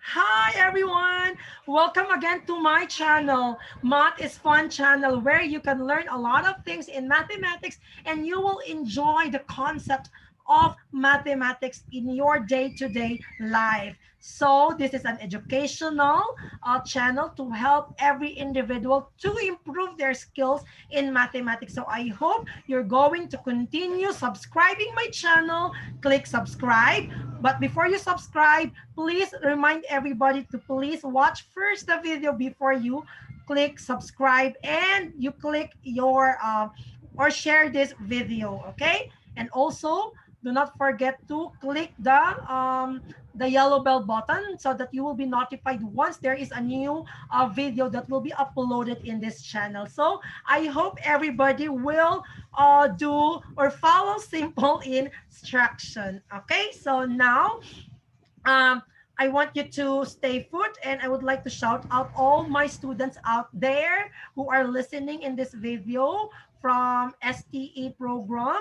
Hi everyone! Welcome again to my channel, Math is Fun channel, where you can learn a lot of things in mathematics and you will enjoy the concept of mathematics in your day-to-day life. So this is an educational channel to help every individual to improve their skills in mathematics. So I hope you're going to continue subscribing my channel. Click subscribe. But before you subscribe, please remind everybody to please watch first the video before you click subscribe and you click your or share this video, okay? And also do not forget to click the yellow bell button so that you will be notified once there is a new video that will be uploaded in this channel. So I hope everybody will do or follow simple instruction. Okay, so now um, I want you to stay put, and I would like to shout out all my students out there who are listening in this video from STE program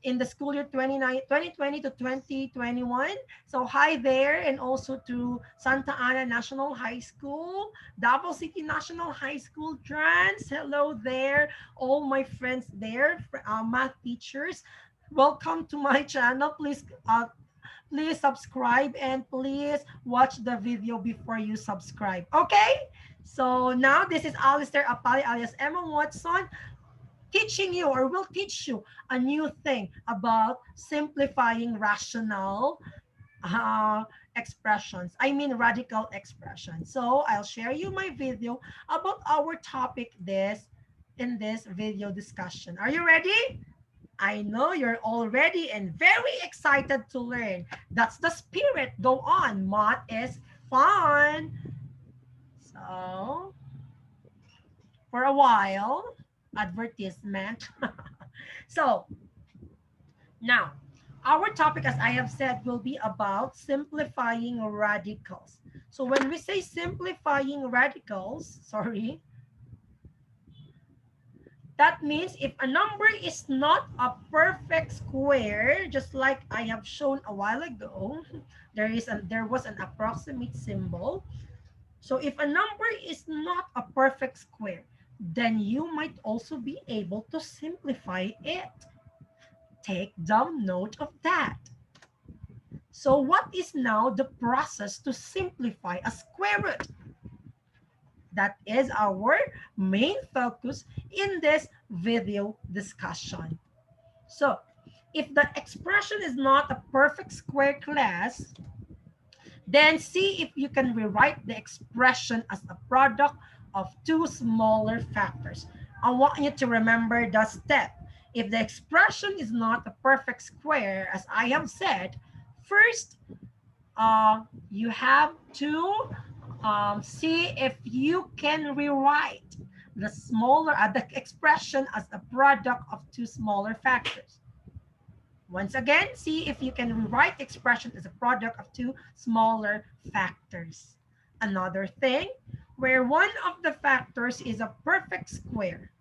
in the school year 2020 to 2021. So hi there, and also to Santa Ana National High School, Davao City National High School, Trans. Hello there, all my friends there, math teachers. Welcome to my channel. Please subscribe and please watch the video before you subscribe. Okay? So now this is Alistair Apali alias Emma Watson teaching you or will teach you a new thing about simplifying rational expressions. I mean radical expressions. So I'll share you my video about our topic in this video discussion. Are you ready? I know you're all ready and very excited to learn. That's the spirit. Go on. Math is fun. So, for a while, advertisement. So, now, our topic, as I have said, will be about simplifying radicals. So, when we say simplifying radicals, sorry, that means if a number is not a perfect square, just like I have shown a while ago, there was an approximate symbol. So if a number is not a perfect square, then you might also be able to simplify it. Take down note of that. So what is now the process to simplify a square root? That is our main focus in this video discussion. So, if the expression is not a perfect square class, then see if you can rewrite the expression as a product of two smaller factors. I want you to remember the step. If the expression is not a perfect square, as I have said, first, you have to see if you can rewrite the expression as a product of two smaller factors. Once again, see if you can rewrite the expression as a product of two smaller factors. Another thing, where one of the factors is a perfect square.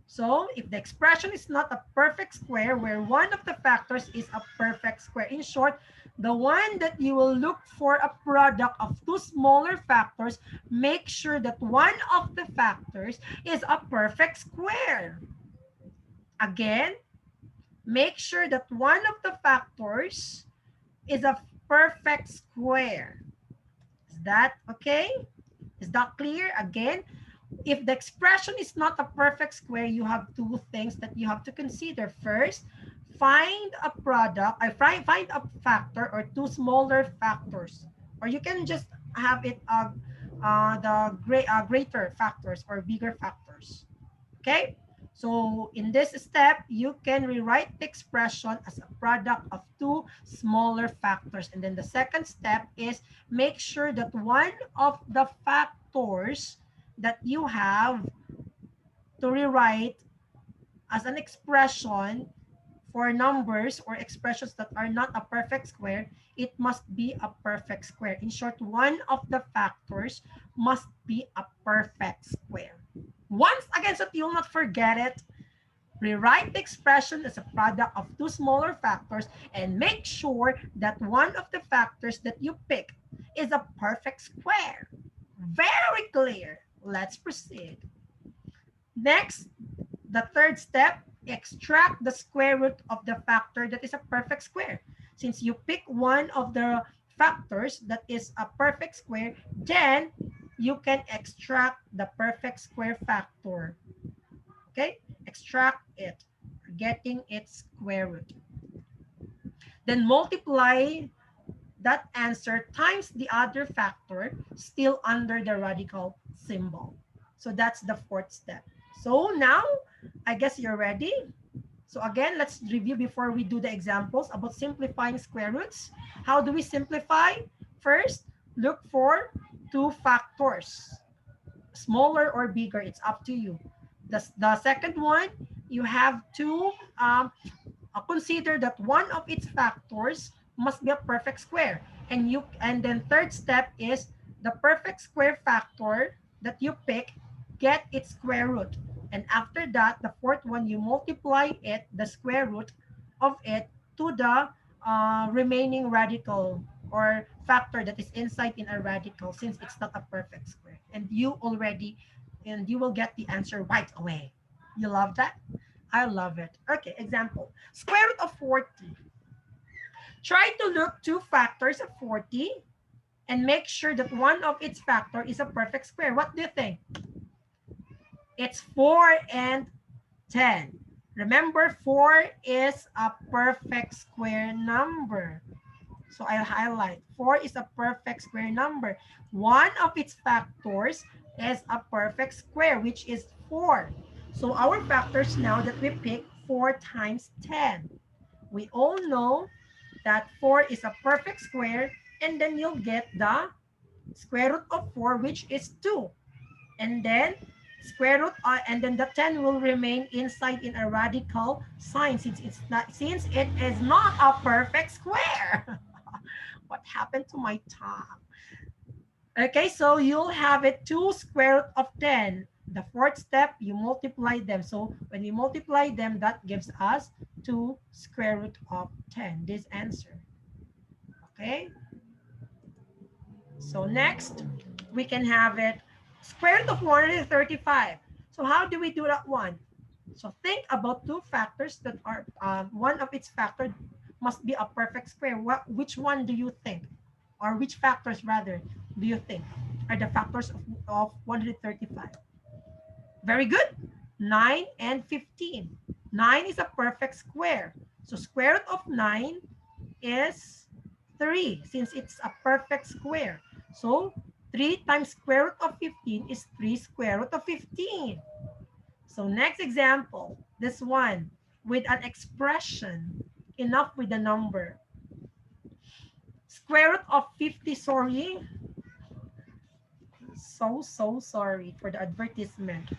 So if the expression is not a perfect square, where one of the factors is a perfect square, in short, the one that you will look for a product of two smaller factors, make sure that one of the factors is a perfect square. Again, make sure that one of the factors is a perfect square. Is that okay? Is that clear? Again, if the expression is not a perfect square, you have two things that you have to consider. First, find a product, find a factor or two smaller factors, or you can just have it greater factors or bigger factors. Okay, so in this step, you can rewrite the expression as a product of two smaller factors. And then the second step is make sure that one of the factors that you have to rewrite as an expression for numbers or expressions that are not a perfect square, it must be a perfect square. In short, one of the factors must be a perfect square. Once again, so that you'll not forget it, Rewrite the expression as a product of two smaller factors and make sure that one of the factors that you pick is a perfect square. Very clear. Let's proceed. Next, the third step, extract the square root of the factor that is a perfect square. Since you pick one of the factors that is a perfect square, then you can extract the perfect square factor. Okay, extract it, getting its square root. Then multiply that answer times the other factor still under the radical symbol. So that's the fourth step. So now, I guess you're ready. So again, let's review before we do the examples about simplifying square roots. How do we simplify? First, look for two factors. Smaller or bigger, it's up to you. The second one, you have to consider that one of its factors must be a perfect square. And then third step is the perfect square factor that you pick, get its square root. And after that, the fourth one, you multiply it, the square root of it, to the remaining radical or factor that is inside in a radical, since it's not a perfect square. And you will get the answer right away. You love that? I love it. Okay, example. Square root of 40. Try to look two factors of 40 and make sure that one of its factor is a perfect square. What do you think? It's 4 and 10. Remember, 4 is a perfect square number. So I'll highlight. 4 is a perfect square number. One of its factors is a perfect square, which is 4. So our factors now that we pick, 4 times 10. We all know that 4 is a perfect square, and then you'll get the square root of 4, which is 2. And then square root, and then the 10 will remain inside in a radical sign since it is not a perfect square. What happened to my tongue? Okay, so you'll have it 2 square root of 10. The fourth step, you multiply them. So when you multiply them, that gives us 2 square root of 10, this answer. Okay. So next, we can have it square root of 135. So how do we do that one? So think about two factors that are, one of its factors must be a perfect square. Which one do you think? Or which factors rather do you think are the factors of 135? Very good. 9 and 15. 9 is a perfect square. So square root of 9 is 3 since it's a perfect square. So 3 times square root of 15 is 3 square root of 15. So next example, this one with an expression, enough with the number. Square root of 50, sorry. So sorry for the advertisement.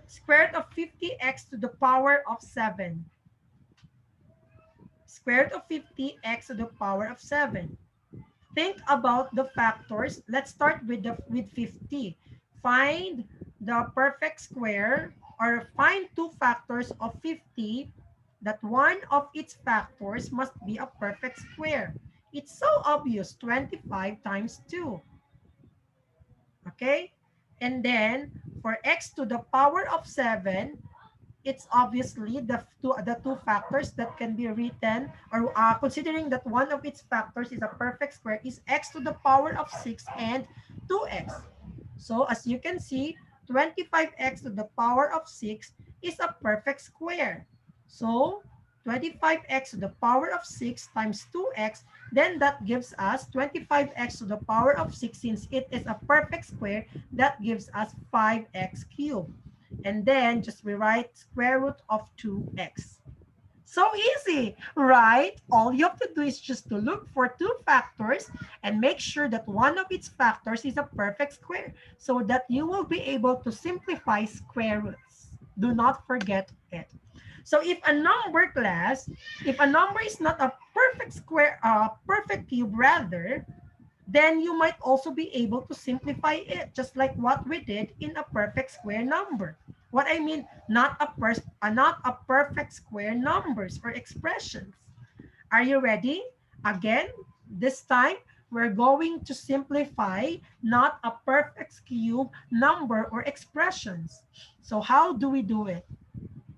Square root of 50x to the power of 7. Square root of 50x to the power of 7. Think about the factors. Let's start with 50. Find the perfect square, or find two factors of 50 that one of its factors must be a perfect square. It's so obvious, 25 times 2. Okay? And then for x to the power of 7, it's obviously the two factors that can be written, or considering that one of its factors is a perfect square, is x to the power of 6 and 2x. So as you can see, 25x to the power of 6 is a perfect square. So 25x to the power of 6 times 2x, then that gives us 25x to the power of 6. Since it is a perfect square, that gives us 5x cubed. And then just rewrite square root of 2x. So easy, right? All you have to do is just to look for two factors and make sure that one of its factors is a perfect square so that you will be able to simplify square roots. Do not forget it. So if a number, class, if a number is not a perfect square, perfect cube rather, then you might also be able to simplify it just like what we did in a perfect square number. What I mean, not a perfect square numbers or expressions. Are you ready? Again, this time we're going to simplify not a perfect cube number or expressions. So how do we do it?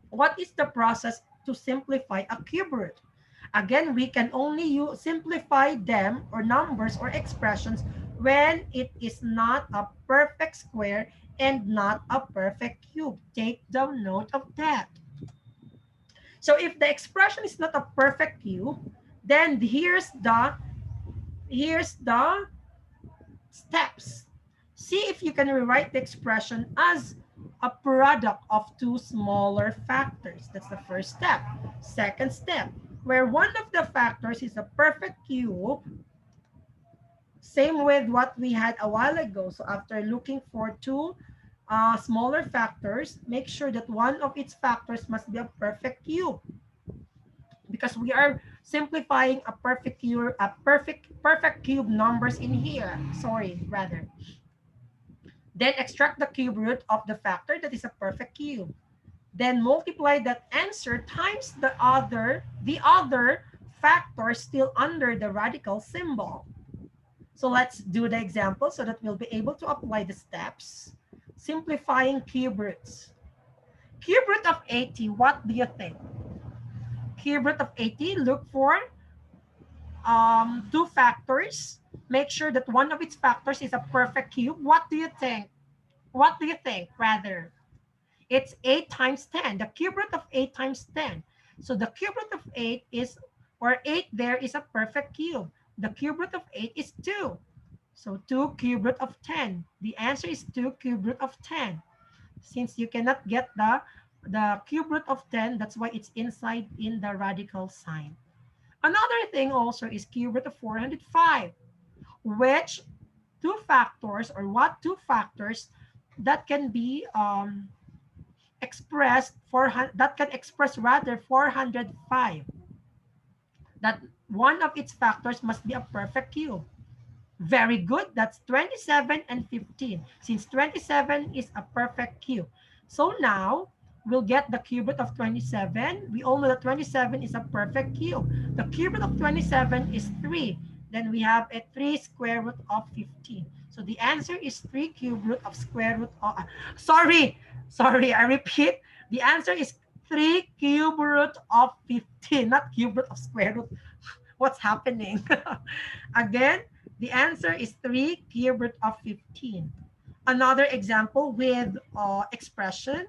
What is the process to simplify a cube root? Again, we can only simplify them or numbers or expressions when it is not a perfect square and not a perfect cube. Take the note of that. So if the expression is not a perfect cube, then here's the steps. See if you can rewrite the expression as a product of two smaller factors. That's the first step. Second step, where one of the factors is a perfect cube, same with what we had a while ago. So after looking for two smaller factors, make sure that one of its factors must be a perfect cube, because we are simplifying a perfect cube numbers in here. Sorry, rather. Then extract the cube root of the factor that is a perfect cube. Then multiply that answer times the other factor still under the radical symbol. So let's do the example so that we'll be able to apply the steps. Simplifying cube roots. Cube root of 80, what do you think? Cube root of 80, look for two factors. Make sure that one of its factors is a perfect cube. What do you think? What do you think, rather? It's 8 times 10. The cube root of 8 times 10. So the cube root of 8 is, or 8 there is a perfect cube. The cube root of 8 is 2. So 2 cube root of 10. The answer is 2 cube root of 10. Since you cannot get the cube root of 10, that's why it's inside in the radical sign. Another thing also is cube root of 405, which two factors, or what two factors that can be expressed, that can express rather 405, that one of its factors must be a perfect cube. Very good. That's 27 and 15, since 27 is a perfect cube. So now we'll get the cube root of 27. We all know that 27 is a perfect cube. The cube root of 27 is 3. Then we have a 3 square root of 15. So the answer is 3 cube root of square root of, sorry, I repeat. The answer is 3 cube root of 15, not cube root of square root. What's happening? Again, the answer is 3 cube root of 15. Another example with expression.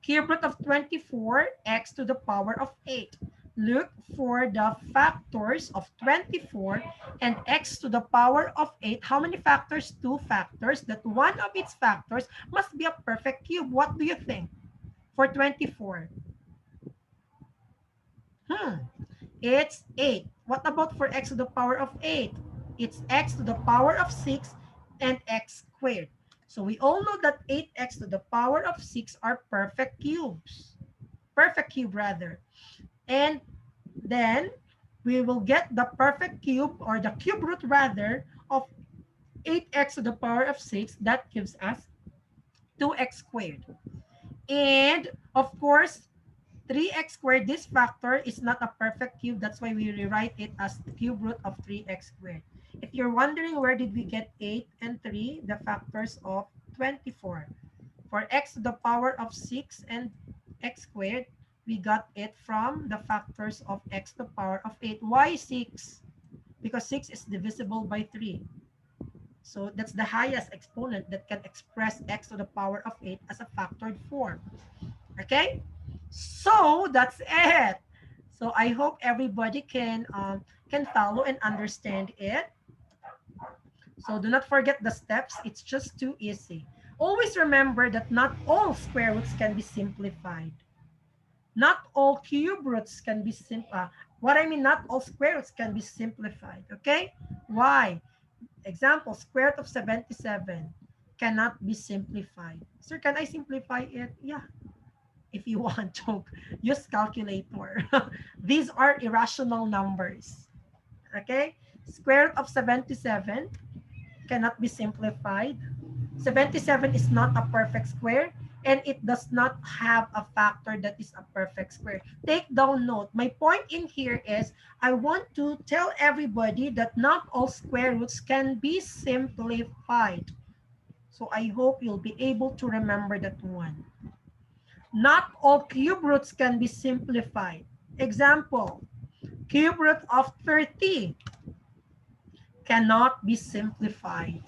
Cube root of 24, x to the power of 8. Look for the factors of 24 and x to the power of 8. How many factors? 2 factors. That one of its factors must be a perfect cube. What do you think for 24? It's 8. What about for x to the power of 8? It's x to the power of 6 and x squared. So we all know that 8x to the power of 6 are perfect cubes. Perfect cube rather. And then we will get the perfect cube, or the cube root rather, of 8x to the power of 6. That gives us 2x squared. And of course, 3x squared, this factor is not a perfect cube. That's why we rewrite it as the cube root of 3x squared. If you're wondering where did we get 8 and 3, the factors of 24. For x to the power of 6 and x squared, we got it from the factors of x to the power of 8. Why 6? Because 6 is divisible by 3. So that's the highest exponent that can express x to the power of 8 as a factored form. Okay? So that's it. So I hope everybody can follow and understand it. So do not forget the steps. It's just too easy. Always remember that not all square roots can be simplified. Not all cube roots can be simplified. What I mean, not all square roots can be simplified. Okay? Why? Example, square root of 77 cannot be simplified. Sir, can I simplify it? Yeah. If you want to use calculator. These are irrational numbers. Okay? Square root of 77 cannot be simplified. 77 is not a perfect square. and it does not have a factor that is a perfect square. Take down note. My point in here is I want to tell everybody that not all square roots can be simplified. So I hope you'll be able to remember that one. Not all cube roots can be simplified. Example, cube root of 30 cannot be simplified.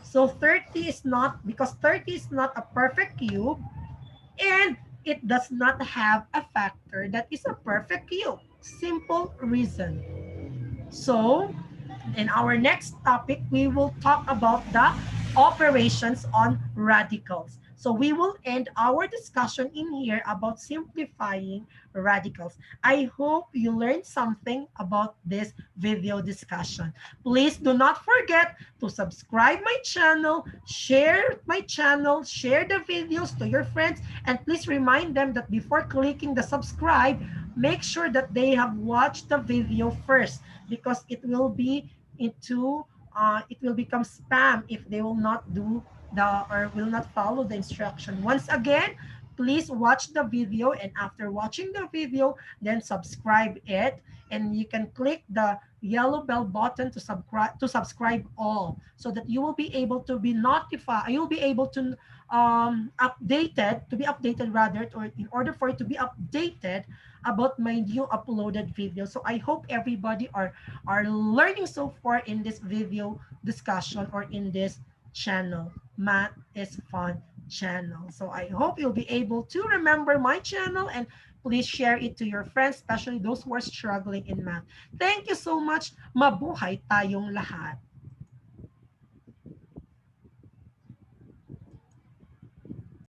So 30 is not, because 30 is not a perfect cube, and it does not have a factor that is a perfect cube. Simple reason. So in our next topic, we will talk about the operations on radicals. So we will end our discussion in here about simplifying radicals. I hope you learned something about this video discussion. Please do not forget to subscribe my channel, share the videos to your friends, and please remind them that before clicking the subscribe, make sure that they have watched the video first, because it will become spam if they will not do or will not follow the instruction. Once again, please watch the video, and after watching the video, then subscribe it, and you can click the yellow bell button to subscribe all, so that you will be able to be notified. You'll be able to be updated rather, or in order for it to be updated about my new uploaded video. So I hope everybody are learning so far in this video discussion, or in this channel, Math is Fun channel. So I hope you'll be able to remember my channel, and please share it to your friends, especially those who are struggling in math. Thank you so much. Mabuhay tayong lahat.